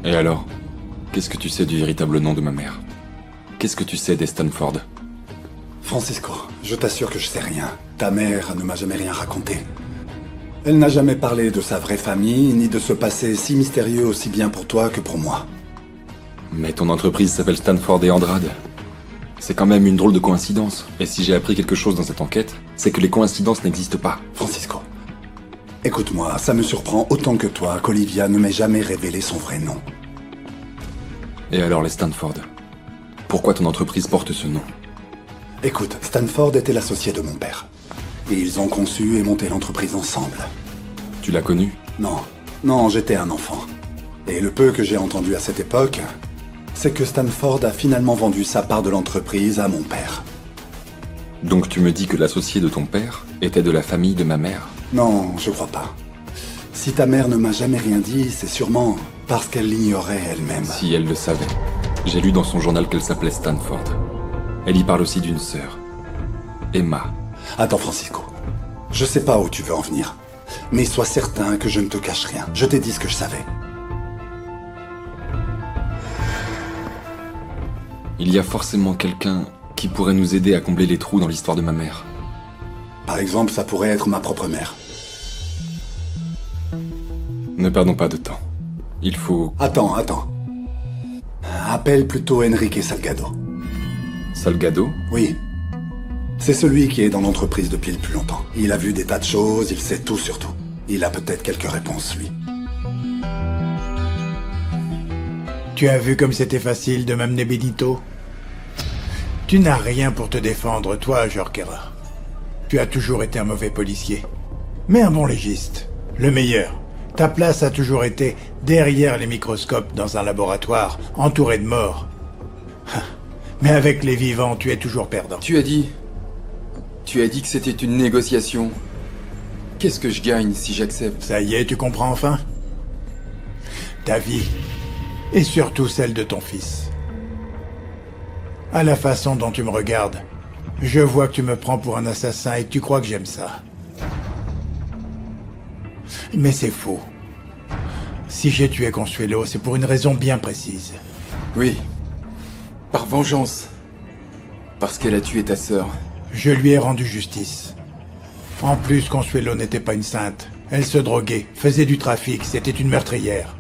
Et alors? Qu'est-ce que tu sais du véritable nom de ma mère? Qu'est-ce que tu sais des Stanford? Francisco, je t'assure que je sais rien. Ta mère ne m'a jamais rien raconté. Elle n'a jamais parlé de sa vraie famille, ni de ce passé si mystérieux aussi bien pour toi que pour moi. Mais ton entreprise s'appelle Stanford et Andrade. C'est quand même une drôle de coïncidence. Et si j'ai appris quelque chose dans cette enquête, c'est que les coïncidences n'existent pas. Francisco, écoute-moi, ça me surprend autant que toi qu'Olivia ne m'ait jamais révélé son vrai nom. Et alors les Stanford? Pourquoi ton entreprise porte ce nom? Écoute, Stanford était l'associé de mon père. Et ils ont conçu et monté l'entreprise ensemble. Tu l'as connu? Non, j'étais un enfant. Et le peu que j'ai entendu à cette époque, c'est que Stanford a finalement vendu sa part de l'entreprise à mon père. Donc tu me dis que l'associé de ton père était de la famille de ma mère? Non, je crois pas. Si ta mère ne m'a jamais rien dit, c'est sûrement parce qu'elle l'ignorait elle-même. Si elle le savait. J'ai lu dans son journal qu'elle s'appelait Stanford. Elle y parle aussi d'une sœur. Emma. Attends, Francisco. Je sais pas où tu veux en venir. Mais sois certain que je ne te cache rien. Je t'ai dit ce que je savais. Il y a forcément quelqu'un qui pourrait nous aider à combler les trous dans l'histoire de ma mère. Par exemple, ça pourrait être ma propre mère. Ne perdons pas de temps. Il faut... Attends. Appelle plutôt Enrique Salgado. Salgado? Oui. C'est celui qui est dans l'entreprise depuis le plus longtemps. Il a vu des tas de choses, il sait tout sur tout. Il a peut-être quelques réponses, lui. Tu as vu comme c'était facile de m'amener Benito? Tu n'as rien pour te défendre, toi, Jorquera. Tu as toujours été un mauvais policier. Mais un bon légiste. Le meilleur. Ta place a toujours été derrière les microscopes dans un laboratoire, entouré de morts. Mais avec les vivants, tu es toujours perdant. Tu as dit que c'était une négociation. Qu'est-ce que je gagne si j'accepte? Ça y est, tu comprends enfin? Ta vie. Et surtout celle de ton fils. À la façon dont tu me regardes, je vois que tu me prends pour un assassin et que tu crois que j'aime ça. Mais c'est faux. Si j'ai tué Consuelo, c'est pour une raison bien précise. Oui. Par vengeance. Parce qu'elle a tué ta sœur. Je lui ai rendu justice. En plus, Consuelo n'était pas une sainte. Elle se droguait, faisait du trafic, c'était une meurtrière.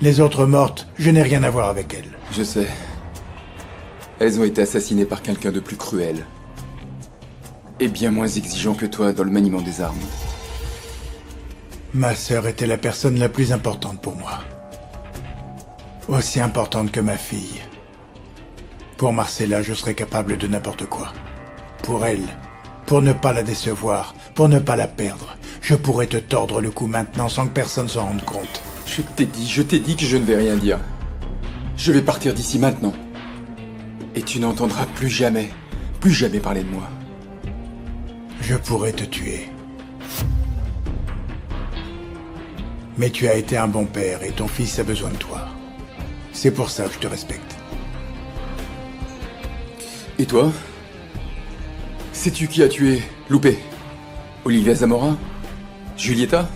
Les autres mortes, je n'ai rien à voir avec elles. Je sais. Elles ont été assassinées par quelqu'un de plus cruel. Et bien moins exigeant que toi dans le maniement des armes. Ma sœur était la personne la plus importante pour moi. Aussi importante que ma fille. Pour Marcella, je serais capable de n'importe quoi. Pour elle, pour ne pas la décevoir, pour ne pas la perdre, je pourrais te tordre le cou maintenant sans que personne s'en rende compte. Je t'ai dit que je ne vais rien dire. Je vais partir d'ici maintenant. Et tu n'entendras plus jamais parler de moi. Je pourrais te tuer. Mais tu as été un bon père et ton fils a besoin de toi. C'est pour ça que je te respecte. Et toi? Sais-tu qui a tué Lupe? Olivia Zamora? Julieta?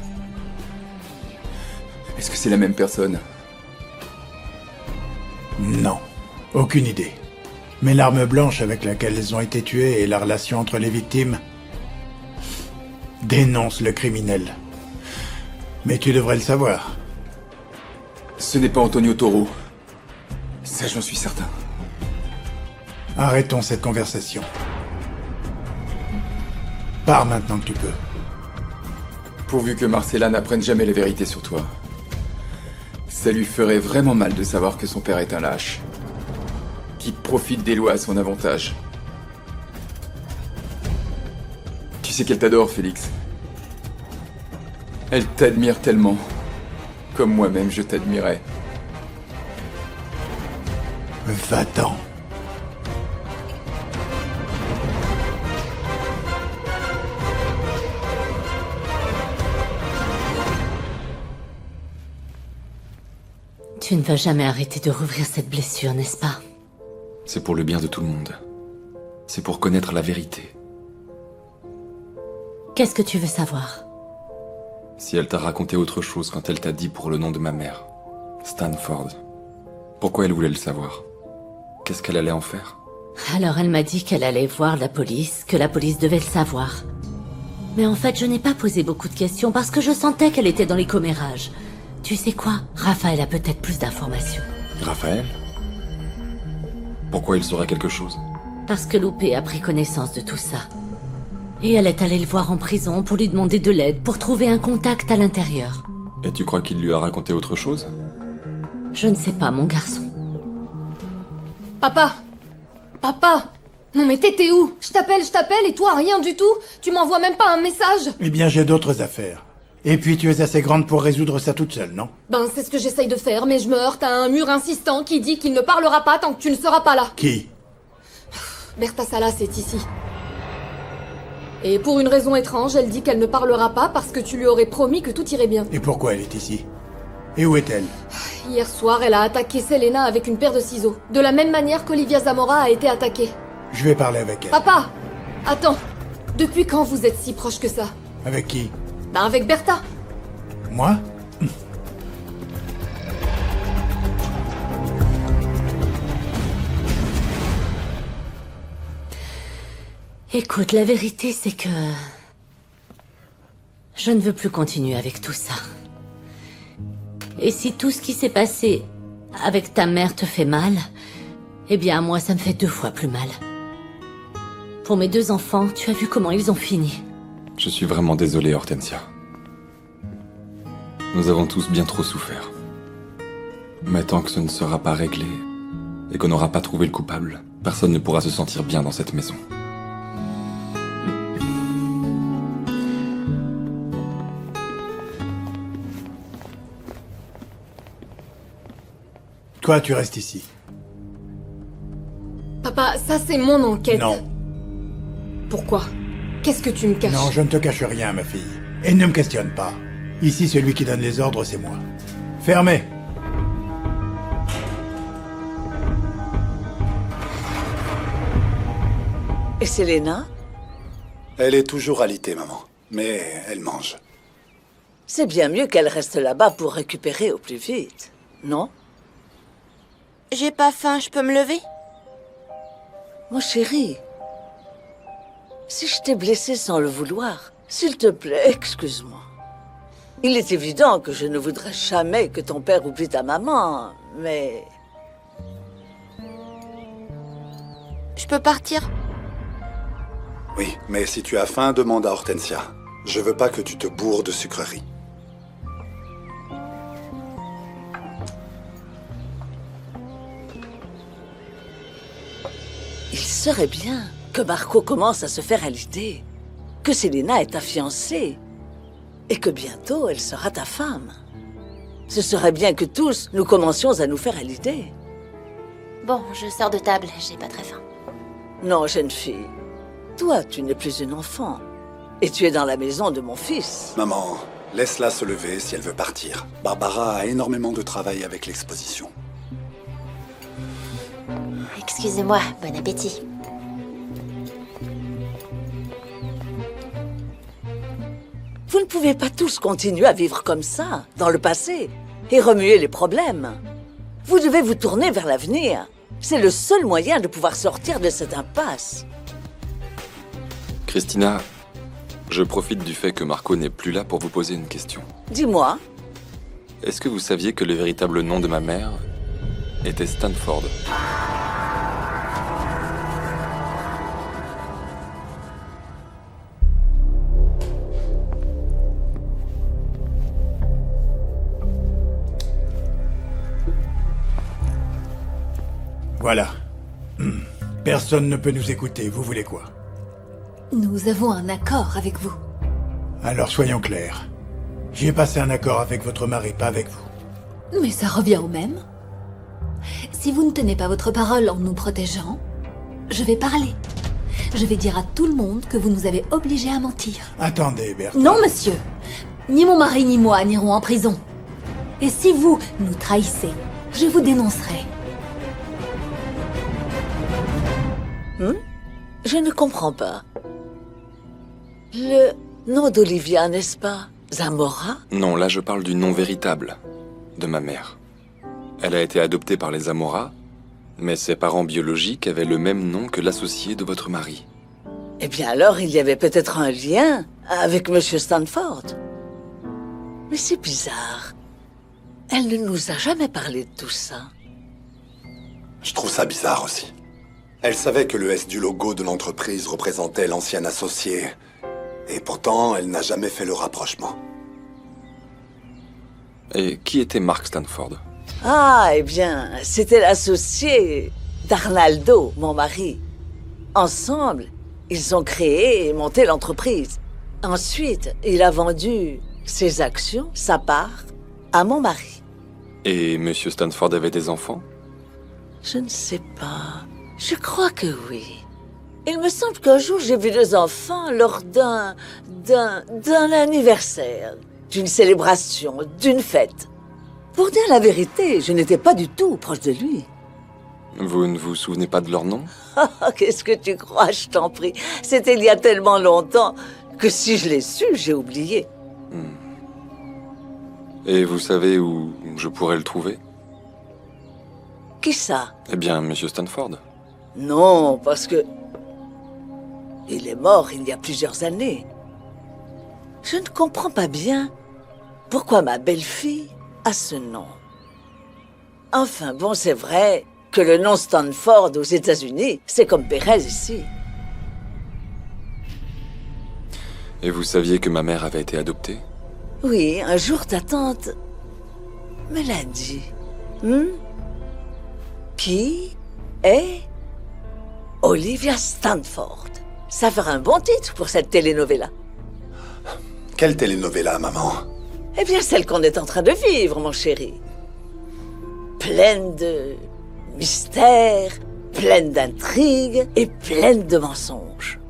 Est-ce que c'est la même personne? Non, aucune idée. Mais l'arme blanche avec laquelle elles ont été tuées et la relation entre les victimes dénoncent le criminel. Mais tu devrais le savoir. Ce n'est pas Antonio Toro. Ça, j'en suis certain. Arrêtons cette conversation. Pars maintenant que tu peux. Pourvu que Marcella n'apprenne jamais la vérité sur toi. Ça lui ferait vraiment mal de savoir que son père est un lâche. Qui profite des lois à son avantage. Tu sais qu'elle t'adore, Félix. Elle t'admire tellement. Comme moi-même, je t'admirais. Va-t'en. Tu ne vas jamais arrêter de rouvrir cette blessure, n'est-ce pas? C'est pour le bien de tout le monde. C'est pour connaître la vérité. Qu'est-ce que tu veux savoir? Si elle t'a raconté autre chose quand elle t'a dit pour le nom de ma mère, Stanford. Pourquoi elle voulait le savoir? Qu'est-ce qu'elle allait en faire? Alors elle m'a dit qu'elle allait voir la police, que la police devait le savoir. Mais en fait, je n'ai pas posé beaucoup de questions parce que je sentais qu'elle était dans les commérages. Tu sais quoi? Raphaël a peut-être plus d'informations. Raphaël? Pourquoi il saurait quelque chose? Parce que Loupé a pris connaissance de tout ça. Et elle est allée le voir en prison pour lui demander de l'aide, pour trouver un contact à l'intérieur. Et tu crois qu'il lui a raconté autre chose? Je ne sais pas, mon garçon. Papa! Papa! Non mais t'étais où? Je t'appelle et toi, rien du tout? Tu m'envoies même pas un message? Eh bien, j'ai d'autres affaires. Et puis, tu es assez grande pour résoudre ça toute seule, non? Ben, c'est ce que j'essaye de faire, mais je me heurte à un mur insistant qui dit qu'il ne parlera pas tant que tu ne seras pas là. Qui? Bertha Salas est ici. Et pour une raison étrange, elle dit qu'elle ne parlera pas parce que tu lui aurais promis que tout irait bien. Et pourquoi elle est ici? Et où est-elle? Hier soir, elle a attaqué Selena avec une paire de ciseaux. De la même manière qu'Olivia Zamora a été attaquée. Je vais parler avec elle. Papa! Attends. Depuis quand vous êtes si proche que ça? Avec qui? Ben avec Bertha. Moi? Écoute, la vérité, c'est que... je ne veux plus continuer avec tout ça. Et si tout ce qui s'est passé avec ta mère te fait mal, eh bien, moi, ça me fait 2 fois plus mal. Pour mes 2 enfants, tu as vu comment ils ont fini. Je suis vraiment désolé, Hortensia. Nous avons tous bien trop souffert. Mais tant que ce ne sera pas réglé, et qu'on n'aura pas trouvé le coupable, personne ne pourra se sentir bien dans cette maison. Toi, tu restes ici. Papa, ça c'est mon enquête. Non. Pourquoi? Qu'est-ce que tu me caches? Non, je ne te cache rien, ma fille. Et ne me questionne pas. Ici, celui qui donne les ordres, c'est moi. Fermez! Et Selena? Elle est toujours alitée, maman. Mais elle mange. C'est bien mieux qu'elle reste là-bas pour récupérer au plus vite, non? J'ai pas faim, je peux me lever? Mon chéri, si je t'ai blessé sans le vouloir, s'il te plaît, excuse-moi. Il est évident que je ne voudrais jamais que ton père oublie ta maman, mais... Je peux partir? Oui, mais si tu as faim, demande à Hortensia. Je veux pas que tu te bourres de sucreries. Il serait bien que Marco commence à se faire à l'idée que Selena est ta fiancée et que bientôt elle sera ta femme. Ce serait bien que tous nous commencions à nous faire à l'idée. Bon, je sors de table, j'ai pas très faim. Non, jeune fille. Toi, tu n'es plus une enfant. Et tu es dans la maison de mon fils. Maman, laisse-la se lever si elle veut partir. Barbara a énormément de travail avec l'exposition. Excusez-moi, bon appétit. Vous ne pouvez pas tous continuer à vivre comme ça, dans le passé, et remuer les problèmes. Vous devez vous tourner vers l'avenir. C'est le seul moyen de pouvoir sortir de cette impasse. Christina, je profite du fait que Marco n'est plus là pour vous poser une question. Dis-moi, Est-ce que vous saviez que le véritable nom de ma mère était Stanford? Voilà. Personne ne peut nous écouter. Vous voulez quoi? Nous avons un accord avec vous. Alors soyons clairs. J'ai passé un accord avec votre mari, pas avec vous. Mais ça revient au même. Si vous ne tenez pas votre parole en nous protégeant, je vais parler. Je vais dire à tout le monde que vous nous avez obligés à mentir. Attendez, Bertha. Non, monsieur. Ni mon mari ni moi n'irons en prison. Et si vous nous trahissez, je vous dénoncerai. je ne comprends pas. Le nom d'Olivia, n'est-ce pas? Zamora? Non, là je parle du nom véritable de ma mère. Elle a été adoptée par les Amora, mais ses parents biologiques avaient le même nom que l'associé de votre mari. Eh bien alors, il y avait peut-être un lien avec Monsieur Stanford. Mais c'est bizarre. Elle ne nous a jamais parlé de tout ça. Je trouve ça bizarre aussi. Elle savait que le S du logo de l'entreprise représentait l'ancien associé. Et pourtant, elle n'a jamais fait le rapprochement. Et qui était Mark Stanford? Ah, eh bien, c'était l'associé d'Arnaldo, mon mari. Ensemble, ils ont créé et monté l'entreprise. Ensuite, il a vendu ses actions, sa part, à mon mari. Et Monsieur Stanford avait des enfants? Je ne sais pas. Je crois que oui. Il me semble qu'un jour j'ai vu 2 enfants lors d'un anniversaire, d'une célébration, d'une fête. Pour dire la vérité, je n'étais pas du tout proche de lui. Vous ne vous souvenez pas de leur nom? Qu'est-ce que tu crois, je t'en prie? C'était il y a tellement longtemps que si je l'ai su, j'ai oublié. Et vous savez où je pourrais le trouver? Qui ça? Eh bien, Monsieur Stanford. Non, parce que... il est mort il y a plusieurs années. Je ne comprends pas bien pourquoi ma belle-fille a ce nom. Enfin bon, c'est vrai que le nom Stanford aux États-Unis, c'est comme Pérez ici. Et vous saviez que ma mère avait été adoptée? Oui, un jour ta tante me l'a dit. Qui est Olivia Stanford? Ça ferait un bon titre pour cette telenovela. Quelle telenovela, maman? Eh bien, celle qu'on est en train de vivre, mon chéri. Pleine de mystères, pleine d'intrigues et pleine de mensonges.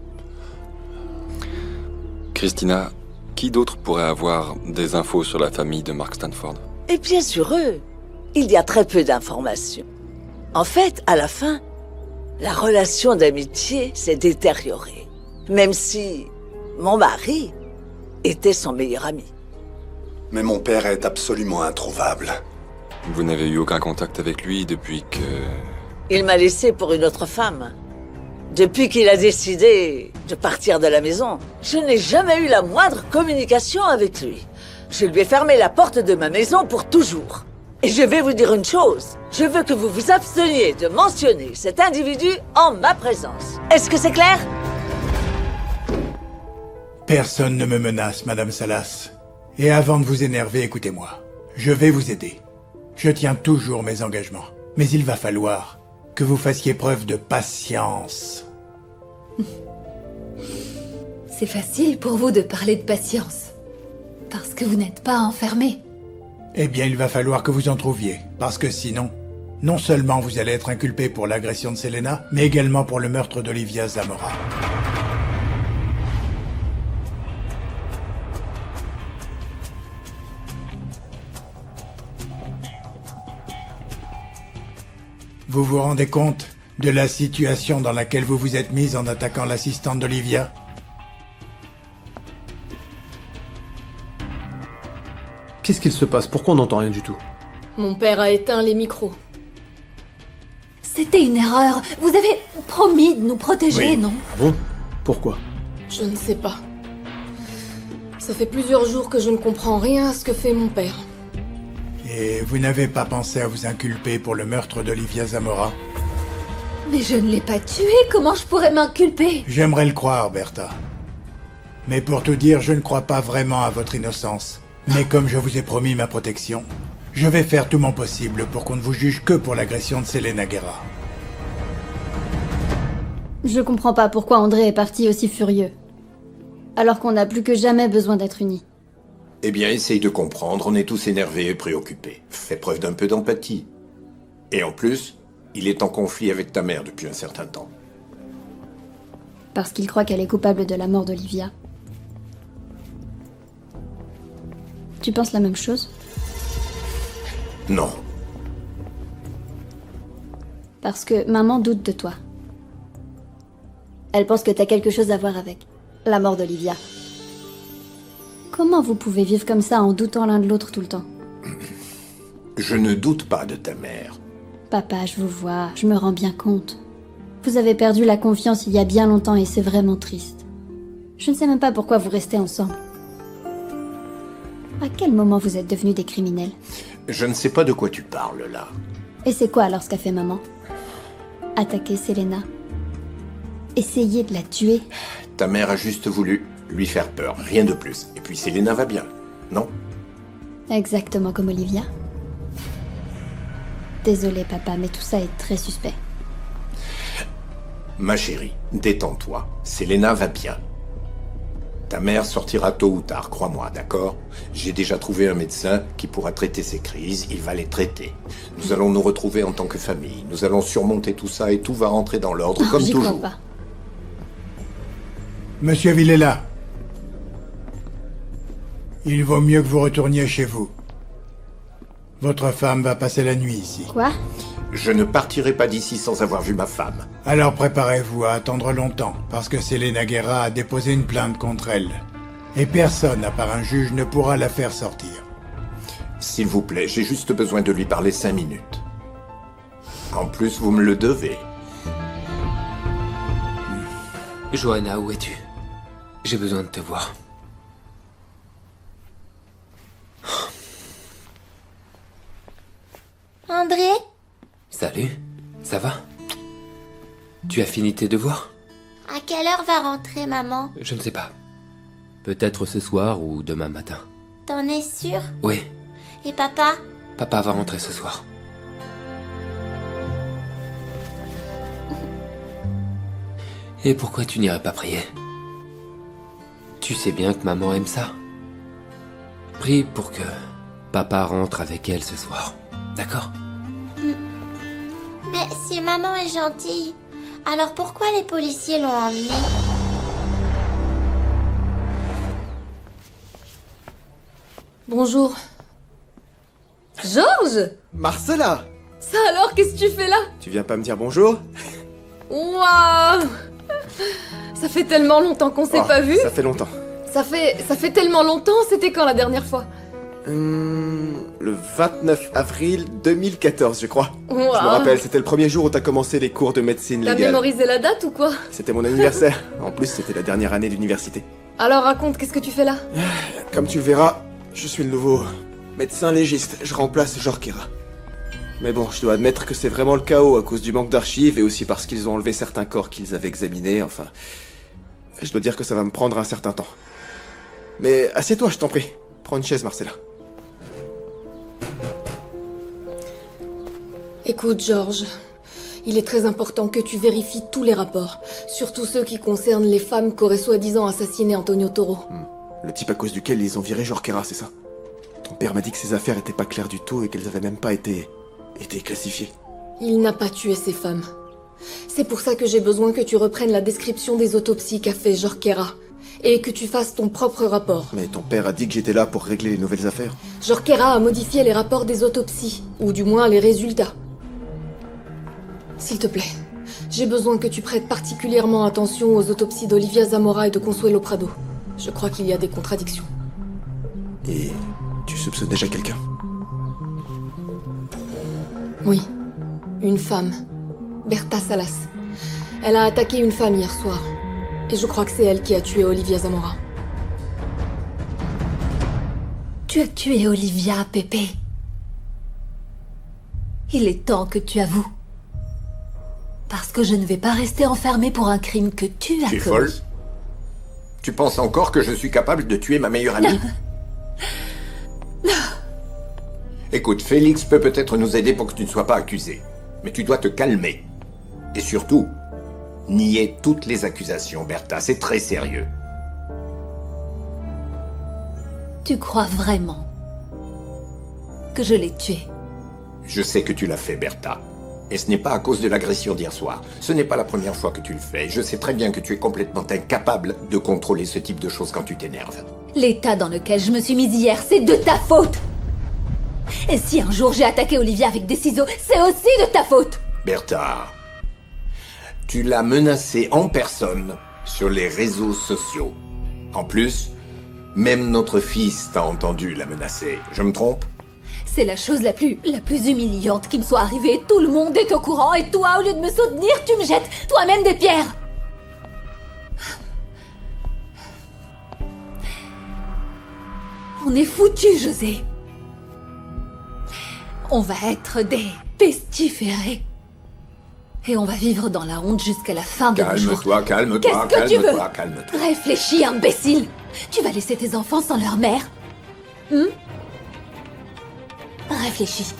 Christina, qui d'autre pourrait avoir des infos sur la famille de Mark Stanford? Et bien sûr, eux, il y a très peu d'informations. En fait, à la fin, la relation d'amitié s'est détériorée. Même si mon mari était son meilleur ami. Mais mon père est absolument introuvable. Vous n'avez eu aucun contact avec lui depuis que... Il m'a laissé pour une autre femme. Depuis qu'il a décidé de partir de la maison, je n'ai jamais eu la moindre communication avec lui. Je lui ai fermé la porte de ma maison pour toujours. Et je vais vous dire une chose. Je veux que vous vous absteniez de mentionner cet individu en ma présence. Est-ce que c'est clair? Personne ne me menace, Madame Salas. Et avant de vous énerver, écoutez-moi. Je vais vous aider. Je tiens toujours mes engagements. Mais il va falloir que vous fassiez preuve de patience. C'est facile pour vous de parler de patience. Parce que vous n'êtes pas enfermé. Eh bien, il va falloir que vous en trouviez. Parce que sinon, non seulement vous allez être inculpé pour l'agression de Selena, mais également pour le meurtre d'Olivia Zamora. Vous vous rendez compte de la situation dans laquelle vous vous êtes mise en attaquant l'assistante d'Olivia? Qu'est-ce qu'il se passe? Pourquoi on n'entend rien du tout? Mon père a éteint les micros. C'était une erreur. Vous avez promis de nous protéger, Oui. non? Ah bon? Pourquoi? Je ne sais pas. Ça fait plusieurs jours que je ne comprends rien à ce que fait mon père. Et vous n'avez pas pensé à vous inculper pour le meurtre d'Olivia Zamora? Mais je ne l'ai pas tué. Comment je pourrais m'inculper? J'aimerais le croire, Bertha. Mais pour tout dire, je ne crois pas vraiment à votre innocence. Mais comme je vous ai promis ma protection, je vais faire tout mon possible pour qu'on ne vous juge que pour l'agression de Selena Guerra. Je comprends pas pourquoi André est parti aussi furieux. Alors qu'on n'a plus que jamais besoin d'être unis. Eh bien, essaye de comprendre, on est tous énervés et préoccupés. Fais preuve d'un peu d'empathie. Et en plus, il est en conflit avec ta mère depuis un certain temps. Parce qu'il croit qu'elle est coupable de la mort d'Olivia. Tu penses la même chose? Non. Parce que maman doute de toi. Elle pense que t'as quelque chose à voir avec la mort d'Olivia. Comment vous pouvez vivre comme ça en doutant l'un de l'autre tout le temps? Je ne doute pas de ta mère. Papa, je vous vois, je me rends bien compte. Vous avez perdu la confiance il y a bien longtemps et c'est vraiment triste. Je ne sais même pas pourquoi vous restez ensemble. À quel moment vous êtes devenus des criminels? Je ne sais pas de quoi tu parles, là. Et c'est quoi alors ce qu'a fait maman? Attaquer Selena? Essayer de la tuer? Ta mère a juste voulu lui faire peur, rien de plus. Et puis Selena va bien, non? Exactement comme Olivia. Désolé papa, mais tout ça est très suspect. Ma chérie, détends-toi. Selena va bien. Ta mère sortira tôt ou tard, crois-moi, d'accord? J'ai déjà trouvé un médecin qui pourra traiter ces crises, il va les traiter. Nous allons nous retrouver en tant que famille, nous allons surmonter tout ça et tout va rentrer dans l'ordre, comme j'y toujours. crois pas. Monsieur Villela. Il vaut mieux que vous retourniez chez vous. Votre femme va passer la nuit ici. Quoi? Je ne partirai pas d'ici sans avoir vu ma femme. Alors préparez-vous à attendre longtemps, parce que Selena Guerra a déposé une plainte contre elle. Et personne, à part un juge, ne pourra la faire sortir. S'il vous plaît, j'ai juste besoin de lui parler 5 minutes. En plus, vous me le devez. Johanna, où es-tu? J'ai besoin de te voir. André? Salut, ça va? Tu as fini tes devoirs? À quelle heure va rentrer maman? Je ne sais pas. Peut-être ce soir ou demain matin. T'en es sûr? Oui, Et papa? papa va rentrer ce soir. Et pourquoi tu n'irais pas prier? Tu sais bien que maman aime ça. Prie pour que papa rentre avec elle ce soir. D'accord? Mais si maman est gentille, alors pourquoi les policiers l'ont emmenée? Bonjour. Georges? Marcella! Ça alors, qu'est-ce que tu fais là? Tu viens pas me dire bonjour? Waouh! Ça fait tellement longtemps qu'on s'est pas vu. Ça fait longtemps. Ça fait tellement longtemps, c'était quand la dernière fois? Le 29 avril 2014, je crois. Wow. Je me rappelle, c'était le premier jour où t'as commencé les cours de médecine T'as légale. mémorisé la date ou quoi? C'était mon anniversaire. En plus, c'était la dernière année d'université. Alors raconte, qu'est-ce que tu fais là? Comme tu le verras, je suis le nouveau médecin légiste. Je remplace Jorquera. Mais bon, je dois admettre que c'est vraiment le chaos à cause du manque d'archives et aussi parce qu'ils ont enlevé certains corps qu'ils avaient examinés, enfin... Je dois dire que ça va me prendre un certain temps. Mais assieds-toi, je t'en prie. Prends une chaise, Marcella. Écoute, Georges, il est très important que tu vérifies tous les rapports, surtout ceux qui concernent les femmes qu'aurait soi-disant assassiné Antonio Toro. Le type à cause duquel ils ont viré Jorquera, c'est ça? Ton père m'a dit que ses affaires étaient pas claires du tout et qu'elles avaient même pas été classifiées. Il n'a pas tué ces femmes. C'est pour ça que j'ai besoin que tu reprennes la description des autopsies qu'a fait Jorquera et que tu fasses ton propre rapport. Mais ton père a dit que j'étais là pour régler les nouvelles affaires. Jorquera a modifié les rapports des autopsies, ou du moins les résultats. S'il te plaît, j'ai besoin que tu prêtes particulièrement attention aux autopsies d'Olivia Zamora et de Consuelo Prado. Je crois qu'il y a des contradictions. Et tu soupçonnes déjà quelqu'un? Oui, une femme. Berta Salas. Elle a attaqué une femme hier soir. Et je crois que c'est elle qui a tué Olivia Zamora. Tu as tué Olivia, Pépé. Il est temps que tu avoues. Parce que je ne vais pas rester enfermée pour un crime que tu as commis. Tu es folle? Tu penses encore que je suis capable de tuer ma meilleure amie? Écoute, Félix peut peut-être nous aider pour que tu ne sois pas accusé. Mais tu dois te calmer. Et surtout, nier toutes les accusations, Bertha. C'est très sérieux. Tu crois vraiment que je l'ai tué? Je sais que tu l'as fait, Bertha. Et ce n'est pas à cause de l'agression d'hier soir. Ce n'est pas la première fois que tu le fais. Je sais très bien que tu es complètement incapable de contrôler ce type de choses quand tu t'énerves. L'état dans lequel je me suis mise hier, c'est de ta faute. Et si un jour j'ai attaqué Olivia avec des ciseaux, c'est aussi de ta faute. Bertha, tu l'as menacée en personne sur les réseaux sociaux. En plus, même notre fils t'a entendu la menacer. Je me trompe? C'est la chose la plus humiliante qui me soit arrivée. Tout le monde est au courant et toi, au lieu de me soutenir, tu me jettes toi-même des pierres. On est foutus, José. On va être des pestiférés. Et on va vivre dans la honte jusqu'à la fin de nos jours. Calme-toi, Qu'est-ce que tu veux? calme-toi. Réfléchis, imbécile. Tu vas laisser tes enfants sans leur mère? Réfléchis.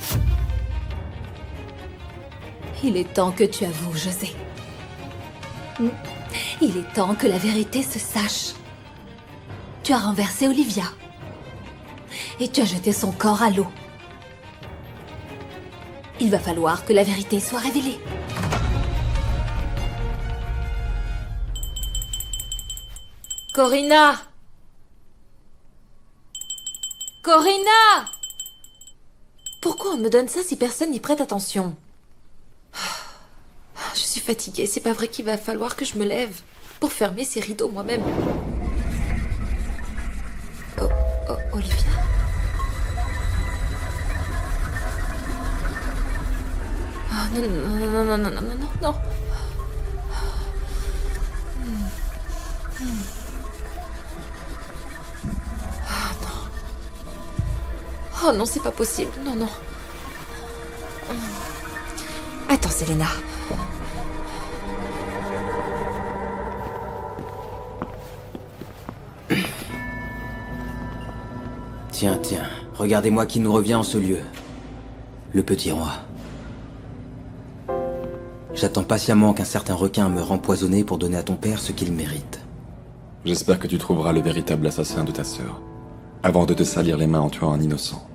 Il est temps que tu avoues, José. Il est temps que la vérité se sache. Tu as renversé Olivia. Et tu as jeté son corps à l'eau. Il va falloir que la vérité soit révélée. Corina! Corina! Pourquoi on me donne ça si personne n'y prête attention? Je suis fatiguée, c'est pas vrai qu'il va falloir que je me lève pour fermer ces rideaux moi-même. Oh, Olivia? Oh, non. Oh non, c'est pas possible. Non. Attends, Selena. Tiens, regardez-moi qui nous revient en ce lieu. Le petit roi. J'attends patiemment qu'un certain requin meure empoisonné pour donner à ton père ce qu'il mérite. J'espère que tu trouveras le véritable assassin de ta sœur, avant de te salir les mains en tuant un innocent.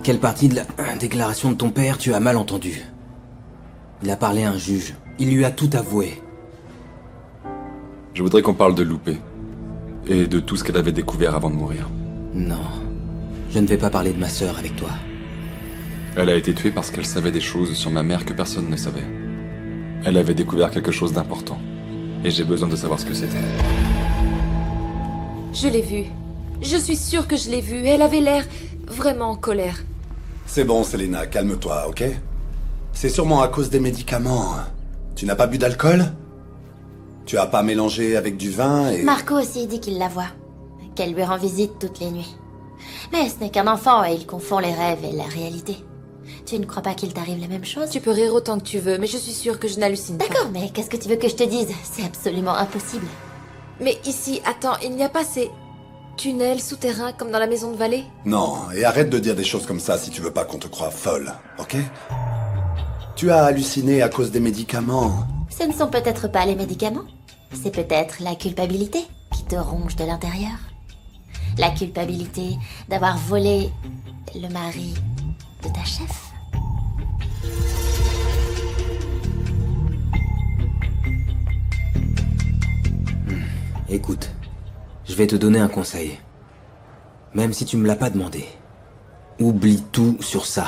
Quelle partie de la déclaration de ton père tu as mal entendu? Il a parlé à un juge. Il lui a tout avoué. Je voudrais qu'on parle de Loupé, et de tout ce qu'elle avait découvert avant de mourir. Non, je ne vais pas parler de ma sœur avec toi. Elle a été tuée parce qu'elle savait des choses sur ma mère que personne ne savait. Elle avait découvert quelque chose d'important, et j'ai besoin de savoir ce que c'était. Je l'ai vue. Je suis sûre que je l'ai vue. Elle avait l'air vraiment en colère. C'est bon, Selena, calme-toi, ok? C'est sûrement à cause des médicaments. Tu n'as pas bu d'alcool? Tu as pas mélangé avec du vin et... Marco aussi dit qu'il la voit, qu'elle lui rend visite toutes les nuits. Mais ce n'est qu'un enfant et il confond les rêves et la réalité. Tu ne crois pas qu'il t'arrive la même chose? Tu peux rire autant que tu veux, mais je suis sûre que je n'hallucine pas. D'accord, mais qu'est-ce que tu veux que je te dise? C'est absolument impossible. Mais ici, attends, il n'y a pas ces tunnels souterrains comme dans la maison de Vallée? Non, et arrête de dire des choses comme ça si tu veux pas qu'on te croie folle, ok? Tu as halluciné à cause des médicaments. Ce ne sont peut-être pas les médicaments. C'est peut-être la culpabilité qui te ronge de l'intérieur. La culpabilité d'avoir volé le mari de ta chef. Écoute, je vais te donner un conseil. Même si tu me l'as pas demandé. Oublie tout sur ça.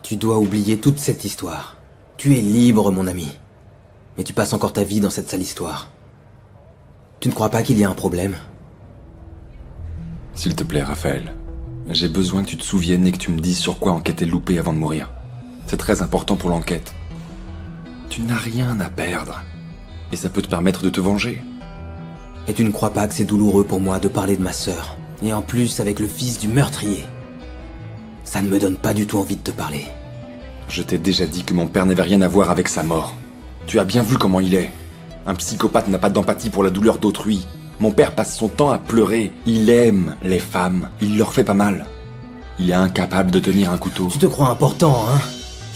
Tu dois oublier toute cette histoire. Tu es libre, mon ami. Mais tu passes encore ta vie dans cette sale histoire. Tu ne crois pas qu'il y a un problème? S'il te plaît, Raphaël. J'ai besoin que tu te souviennes et que tu me dises sur quoi enquêter Loupé avant de mourir. C'est très important pour l'enquête. Tu n'as rien à perdre. Et ça peut te permettre de te venger. Et tu ne crois pas que c'est douloureux pour moi de parler de ma sœur? Et en plus avec le fils du meurtrier. Ça ne me donne pas du tout envie de te parler. Je t'ai déjà dit que mon père n'avait rien à voir avec sa mort. Tu as bien vu comment il est. Un psychopathe n'a pas d'empathie pour la douleur d'autrui. Mon père passe son temps à pleurer. Il aime les femmes. Il leur fait pas mal. Il est incapable de tenir un couteau. Tu te crois important, hein?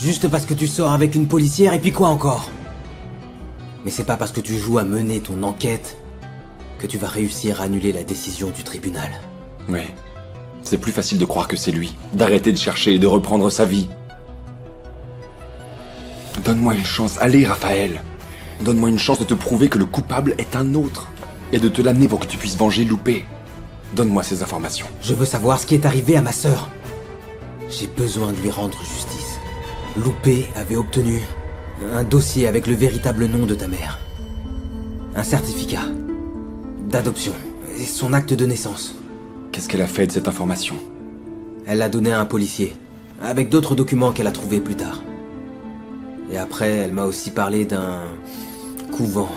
Juste parce que tu sors avec une policière et puis quoi encore? Mais c'est pas parce que tu joues à mener ton enquête que tu vas réussir à annuler la décision du tribunal. Oui. C'est plus facile de croire que c'est lui. D'arrêter de chercher et de reprendre sa vie. Donne-moi une chance. Allez, Raphaël. Donne-moi une chance de te prouver que le coupable est un autre. Et de te l'amener pour que tu puisses venger Loupé. Donne-moi ces informations. Je veux savoir ce qui est arrivé à ma sœur. J'ai besoin de lui rendre justice. Loupé avait obtenu un dossier avec le véritable nom de ta mère. Un certificat d'adoption et son acte de naissance. Qu'est-ce qu'elle a fait de cette information? Elle l'a donnée à un policier, avec d'autres documents qu'elle a trouvés plus tard. Et après, elle m'a aussi parlé d'un couvent.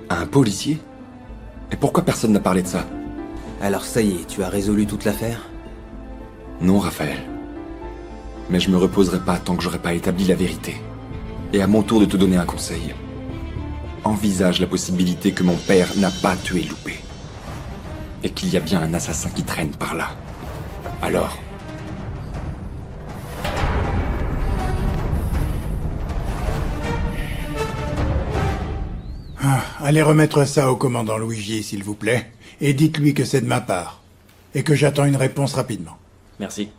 À un policier? Et pourquoi personne n'a parlé de ça? Alors ça y est, tu as résolu toute l'affaire? Non, Raphaël. Mais je me reposerai pas tant que j'aurai pas établi la vérité. Et à mon tour de te donner un conseil. Envisage la possibilité que mon père n'a pas tué Loupé. Et qu'il y a bien un assassin qui traîne par là. Alors... Allez remettre ça au commandant Luigi, s'il vous plaît. Et dites-lui que c'est de ma part. Et que j'attends une réponse rapidement. Merci.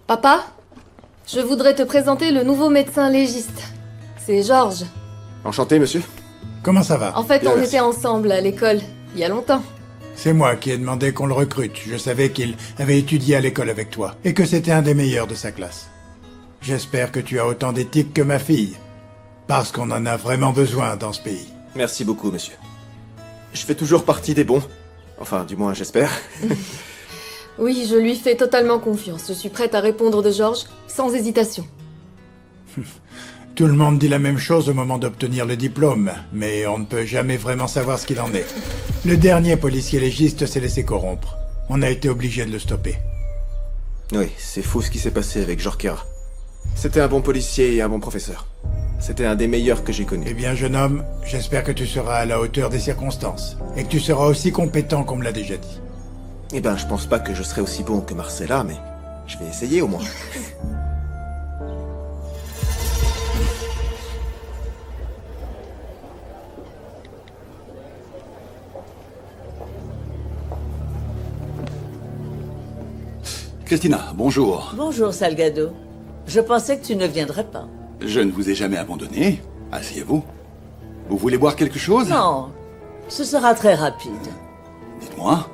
Papa, je voudrais te présenter le nouveau médecin légiste. C'est Georges. Enchanté, monsieur. Comment ça va? En fait, Bien, on merci. était ensemble à l'école, il y a longtemps. C'est moi qui ai demandé qu'on le recrute. Je savais qu'il avait étudié à l'école avec toi. Et que c'était un des meilleurs de sa classe. J'espère que tu as autant d'éthique que ma fille. Parce qu'on en a vraiment besoin dans ce pays. Merci beaucoup, monsieur. Je fais toujours partie des bons. Enfin, du moins, j'espère. Oui, je lui fais totalement confiance. Je suis prête à répondre de Georges, sans hésitation. Tout le monde dit la même chose au moment d'obtenir le diplôme, mais on ne peut jamais vraiment savoir ce qu'il en est. Le dernier policier légiste s'est laissé corrompre. On a été obligé de le stopper. Oui, c'est fou ce qui s'est passé avec Jorquera. C'était un bon policier et un bon professeur. C'était un des meilleurs que j'ai connu. Eh bien, jeune homme, j'espère que tu seras à la hauteur des circonstances. Et que tu seras aussi compétent qu'on me l'a déjà dit. Eh ben, je pense pas que je serai aussi bon que Marcella, mais je vais essayer au moins. Christina, bonjour. Bonjour, Salgado. Je pensais que tu ne viendrais pas. Je ne vous ai jamais abandonné. Asseyez-vous. Vous voulez boire quelque chose? Non, ce sera très rapide. Dites-moi.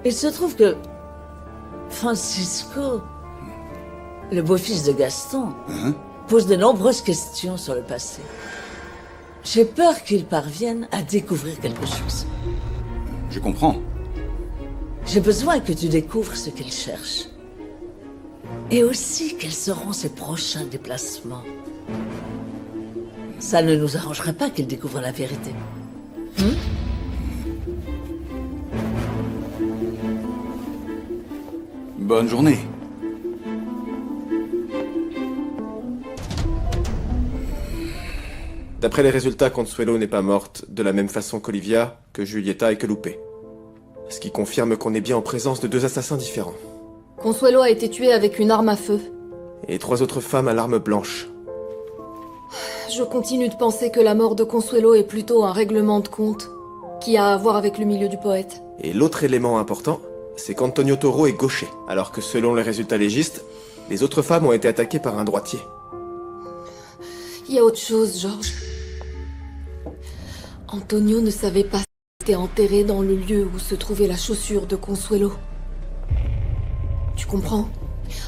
Il se trouve que Francisco, le beau-fils de Gaston, pose de nombreuses questions sur le passé. J'ai peur qu'il parvienne à découvrir quelque chose. Je comprends. J'ai besoin que tu découvres ce qu'il cherche. Et aussi quels seront ses prochains déplacements. Ça ne nous arrangerait pas qu'il découvre la vérité. Bonne journée. D'après les résultats, Consuelo n'est pas morte de la même façon qu'Olivia, que Julieta et que Lupe. Ce qui confirme qu'on est bien en présence de deux assassins différents. Consuelo a été tué avec une arme à feu. Et trois autres femmes à l'arme blanche. Je continue de penser que la mort de Consuelo est plutôt un règlement de compte, qui a à voir avec le milieu du poète. Et l'autre élément important, c'est qu'Antonio Toro est gaucher, alors que selon les résultats légistes, les autres femmes ont été attaquées par un droitier. Il y a autre chose, Georges. Antonio ne savait pas s'il était enterré dans le lieu où se trouvait la chaussure de Consuelo. Tu comprends?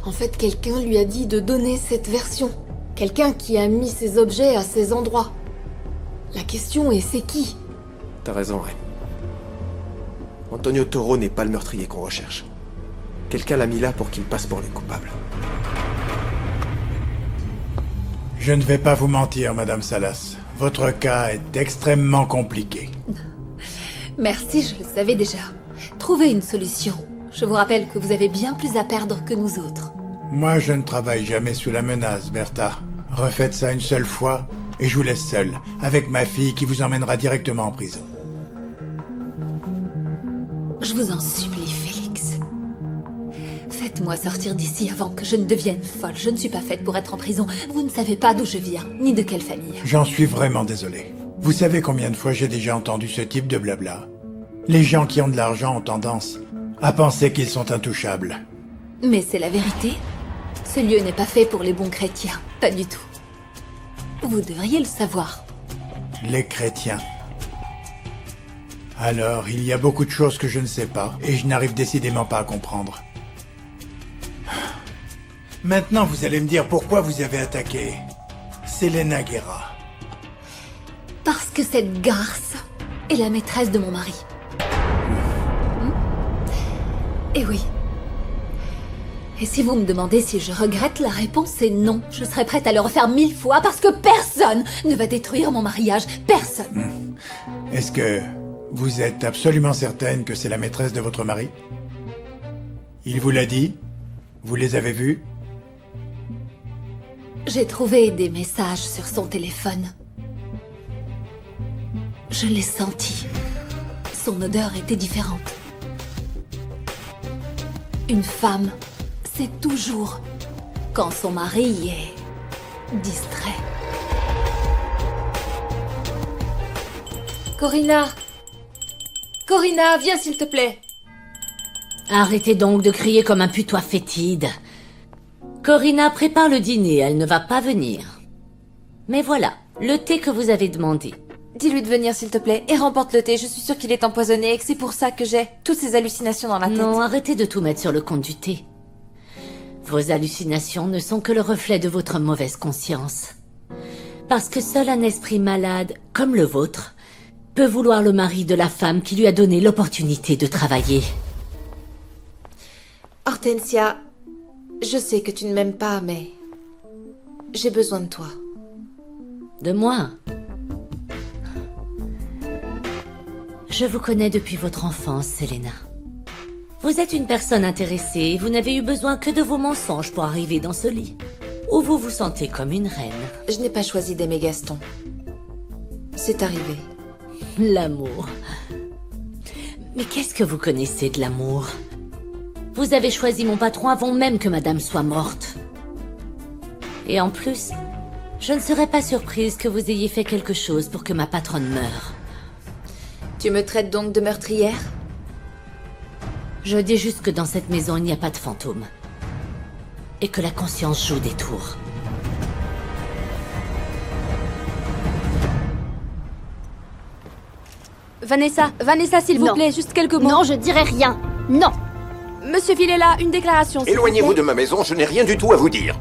En fait, quelqu'un lui a dit de donner cette version. Quelqu'un qui a mis ses objets à ces endroits. La question est, c'est qui? T'as raison, Ray. Antonio Toro n'est pas le meurtrier qu'on recherche. Quelqu'un l'a mis là pour qu'il passe pour le coupable. Je ne vais pas vous mentir, Madame Salas. Votre cas est extrêmement compliqué. Merci, je le savais déjà. Trouvez une solution. Je vous rappelle que vous avez bien plus à perdre que nous autres. Moi, je ne travaille jamais sous la menace, Bertha. Refaites ça une seule fois, et je vous laisse seul, avec ma fille qui vous emmènera directement en prison. Je vous en supplie, Félix. Faites-moi sortir d'ici avant que je ne devienne folle. Je ne suis pas faite pour être en prison. Vous ne savez pas d'où je viens, ni de quelle famille. J'en suis vraiment désolé. Vous savez combien de fois j'ai déjà entendu ce type de blabla? Les gens qui ont de l'argent ont tendance à penser qu'ils sont intouchables. Mais c'est la vérité. Ce lieu n'est pas fait pour les bons chrétiens. Pas du tout. Vous devriez le savoir. Les chrétiens. Alors, il y a beaucoup de choses que je ne sais pas, et je n'arrive décidément pas à comprendre. Maintenant, vous allez me dire pourquoi vous avez attaqué Selena Guerra. Parce que cette garce est la maîtresse de mon mari. Et oui. Et si vous me demandez si je regrette, la réponse est non. Je serais prête à le refaire 1000 fois parce que personne ne va détruire mon mariage. Personne. Est-ce que vous êtes absolument certaine que c'est la maîtresse de votre mari? Il vous l'a dit? Vous les avez vus? J'ai trouvé des messages sur son téléphone. Je l'ai senti. Son odeur était différente. Une femme, c'est toujours quand son mari est distrait. Corina! Corina, viens s'il te plaît! Arrêtez donc de crier comme un putois fétide. Corina prépare le dîner, elle ne va pas venir. Mais voilà, le thé que vous avez demandé. Dis-lui de venir s'il te plaît, et remporte le thé, je suis sûre qu'il est empoisonné et que c'est pour ça que j'ai toutes ces hallucinations dans la tête. Non, arrêtez de tout mettre sur le compte du thé. Vos hallucinations ne sont que le reflet de votre mauvaise conscience. Parce que seul un esprit malade, comme le vôtre, peut vouloir le mari de la femme qui lui a donné l'opportunité de travailler. Hortensia, je sais que tu ne m'aimes pas, mais j'ai besoin de toi. De moi? Je vous connais depuis votre enfance, Selena. Vous êtes une personne intéressée et vous n'avez eu besoin que de vos mensonges pour arriver dans ce lit. Où vous vous sentez comme une reine. Je n'ai pas choisi d'aimer Gaston. C'est arrivé. L'amour. Mais qu'est-ce que vous connaissez de l'amour? Vous avez choisi mon patron avant même que madame soit morte. Et en plus, je ne serais pas surprise que vous ayez fait quelque chose pour que ma patronne meure. Tu me traites donc de meurtrière? Je dis juste que dans cette maison, il n'y a pas de fantôme. Et que la conscience joue des tours. Vanessa, s'il vous plaît, juste quelques mots. Non, je dirai rien. Non. Monsieur Villela, une déclaration, s'il vous plaît. Éloignez-vous de ma maison, je n'ai rien du tout à vous dire.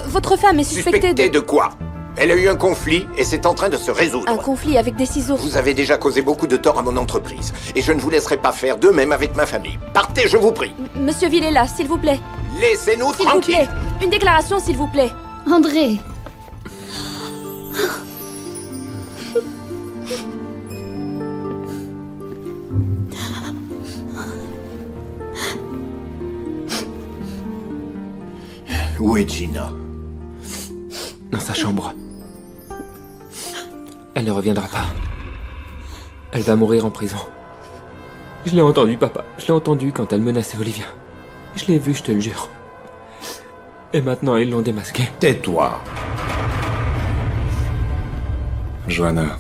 Votre femme est suspectée de quoi? Elle a eu un conflit et c'est en train de se résoudre. Un conflit avec des ciseaux. Vous avez déjà causé beaucoup de tort à mon entreprise. Et je ne vous laisserai pas faire de même avec ma famille. Partez, je vous prie. Monsieur Villela, s'il vous plaît. Laissez-nous S'il vous tranquilles. plaît. Une déclaration, s'il vous plaît. André. Où est Gina? Dans sa chambre. Elle ne reviendra pas. Elle va mourir en prison. Je l'ai entendu, papa. Je l'ai entendu quand elle menaçait Olivia. Je l'ai vu, je te le jure. Et maintenant, ils l'ont démasqué. Tais-toi. Johanna,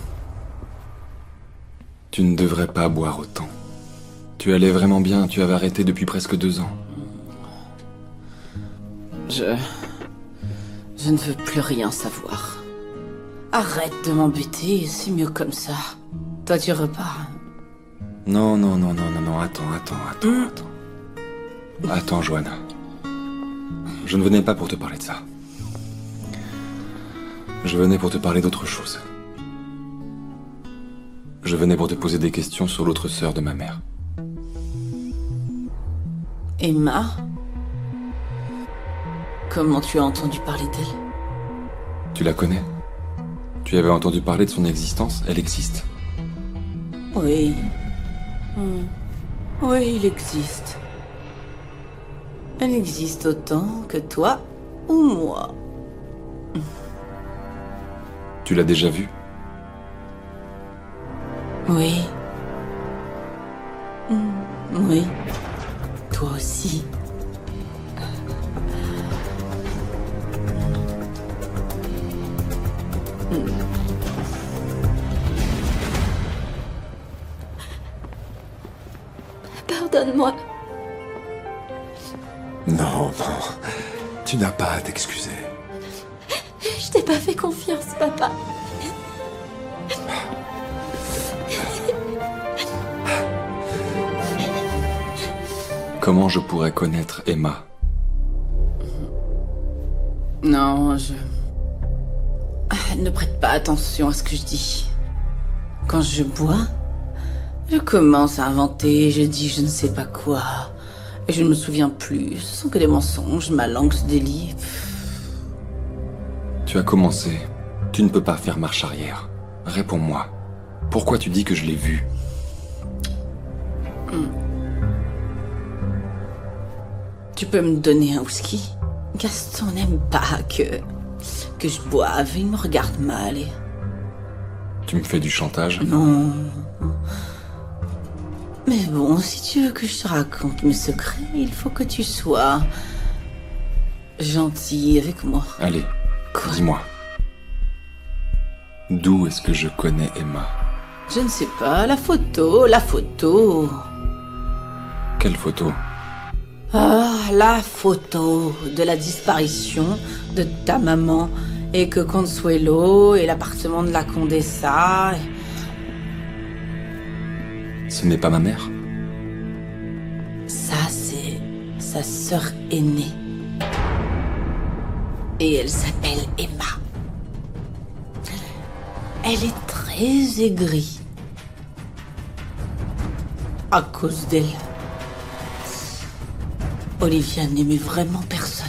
tu ne devrais pas boire autant. Tu allais vraiment bien, tu avais arrêté depuis presque 2 ans. Je ne veux plus rien savoir. Arrête de m'embêter, c'est mieux comme ça. Toi, tu repars. Non, attends. Attends, Johanna. Je ne venais pas pour te parler de ça. Je venais pour te parler d'autre chose. Je venais pour te poser des questions sur l'autre sœur de ma mère. Emma? Comment tu as entendu parler d'elle? Tu la connais? Tu avais entendu parler de son existence? Elle existe. Oui. Oui, il existe. Elle existe autant que toi ou moi. Tu l'as déjà vue? Oui. Oui. Toi aussi. Pardonne-moi. Non. Tu n'as pas à t'excuser. Je t'ai pas fait confiance, papa. Comment je pourrais connaître Emma? Non, ne prête pas attention à ce que je dis. Quand je bois, je commence à inventer, je dis je ne sais pas quoi. Et je ne me souviens plus. Ce sont que des mensonges, ma langue se délie. Tu as commencé. Tu ne peux pas faire marche arrière. Réponds-moi. Pourquoi tu dis que je l'ai vu? Tu peux me donner un whisky? Gaston n'aime pas que je boive. Il me regarde mal et... Tu me fais du chantage? Non. Mais bon, si tu veux que je te raconte mes secrets, il faut que tu sois... gentil avec moi. Allez, dis-moi. D'où est-ce que je connais Emma? Je ne sais pas, la photo... Quelle photo? Ah, la photo de la disparition de ta maman et que Consuelo et l'appartement de la Condessa... Ce n'est pas ma mère? Ça, c'est sa sœur aînée. Et elle s'appelle Emma. Elle est très aigrie. À cause d'elle. Olivia n'aimait vraiment personne.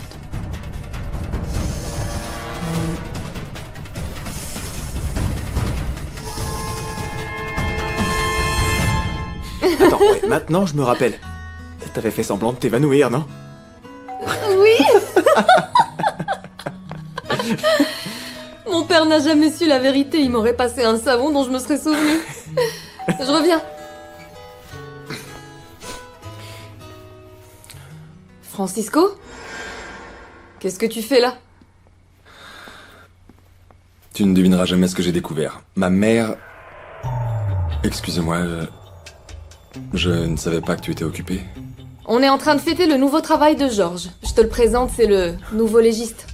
Attends, ouais, maintenant je me rappelle. T'avais fait semblant de t'évanouir, non? Oui. Mon père n'a jamais su la vérité, il m'aurait passé un savon dont je me serais souvenu. Je reviens. Francisco? Qu'est-ce que tu fais là? Tu ne devineras jamais ce que j'ai découvert. Ma mère... Excusez-moi, je ne savais pas que tu étais occupé. On est en train de fêter le nouveau travail de Georges. Je te le présente, c'est le nouveau légiste.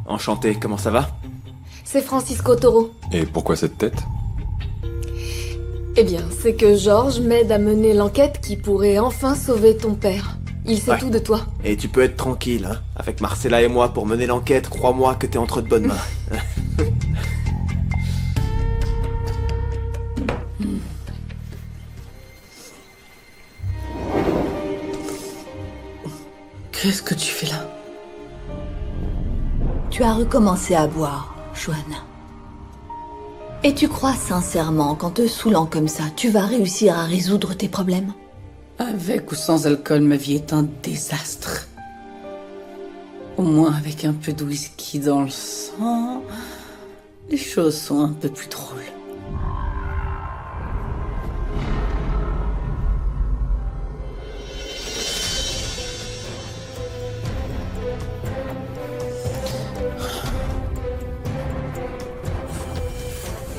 Enchanté, comment ça va? C'est Francisco Toro. Et pourquoi cette tête? Eh bien, c'est que Georges m'aide à mener l'enquête qui pourrait enfin sauver ton père. Il sait tout de toi. Et tu peux être tranquille, hein. Avec Marcella et moi pour mener l'enquête, crois-moi que t'es entre de bonnes mains. Qu'est-ce que tu fais là? Tu as recommencé à boire, Joanna. Et tu crois sincèrement qu'en te saoulant comme ça, tu vas réussir à résoudre tes problèmes? Avec ou sans alcool, ma vie est un désastre. Au moins avec un peu de whisky dans le sang, les choses sont un peu plus drôles.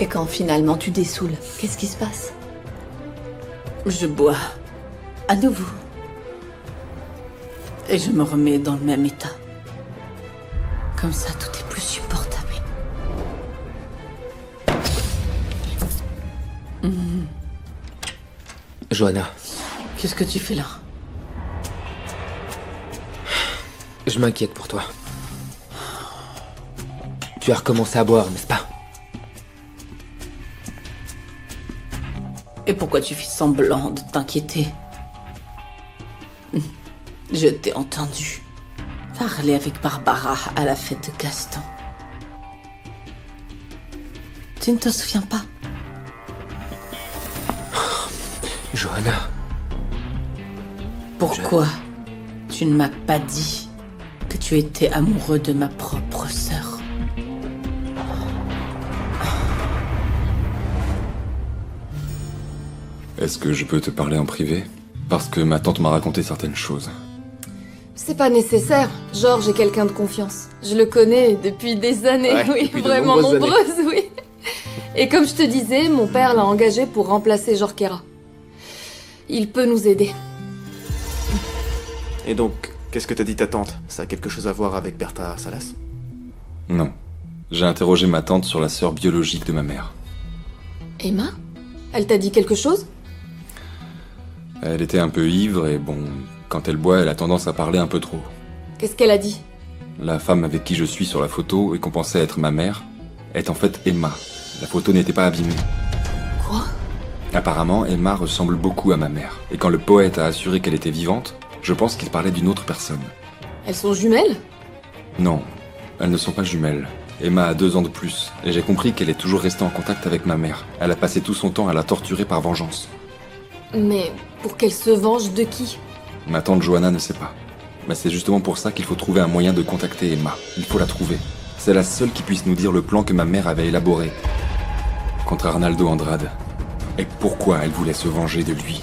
Et quand finalement tu dessoules, qu'est-ce qui se passe? Je bois à nouveau. Et je me remets dans le même état. Comme ça, tout est plus supportable. Joanna. Qu'est-ce que tu fais là? Je m'inquiète pour toi. Tu as recommencé à boire, n'est-ce pas? Et pourquoi tu fais semblant de t'inquiéter? Je t'ai entendu parler avec Barbara à la fête de Gaston. Tu ne te souviens pas? Joanna. Pourquoi tu ne m'as pas dit que tu étais amoureux de ma propre sœur? Est-ce que je peux te parler en privé? Parce que ma tante m'a raconté certaines choses. C'est pas nécessaire. Georges est quelqu'un de confiance. Je le connais depuis des années, Ouais, oui, depuis de vraiment nombreuses nombreuses, oui. Et comme je te disais, mon père l'a engagé pour remplacer Jorquera. Il peut nous aider. Et donc, qu'est-ce que t'a dit ta tante? Ça a quelque chose à voir avec Bertha Salas? Non. J'ai interrogé ma tante sur la sœur biologique de ma mère. Emma? Elle t'a dit quelque chose? Elle était un peu ivre et bon, quand elle boit, elle a tendance à parler un peu trop. Qu'est-ce qu'elle a dit? La femme avec qui je suis sur la photo et qu'on pensait être ma mère est en fait Emma. La photo n'était pas abîmée. Quoi? Apparemment, Emma ressemble beaucoup à ma mère. Et quand le poète a assuré qu'elle était vivante, je pense qu'il parlait d'une autre personne. Elles sont jumelles? Non, elles ne sont pas jumelles. Emma a 2 ans de plus, et j'ai compris qu'elle est toujours restée en contact avec ma mère. Elle a passé tout son temps à la torturer par vengeance. Mais pour qu'elle se venge de qui? Ma tante Johanna ne sait pas. Mais c'est justement pour ça qu'il faut trouver un moyen de contacter Emma. Il faut la trouver. C'est la seule qui puisse nous dire le plan que ma mère avait élaboré contre Arnaldo Andrade. Et pourquoi elle voulait se venger de lui.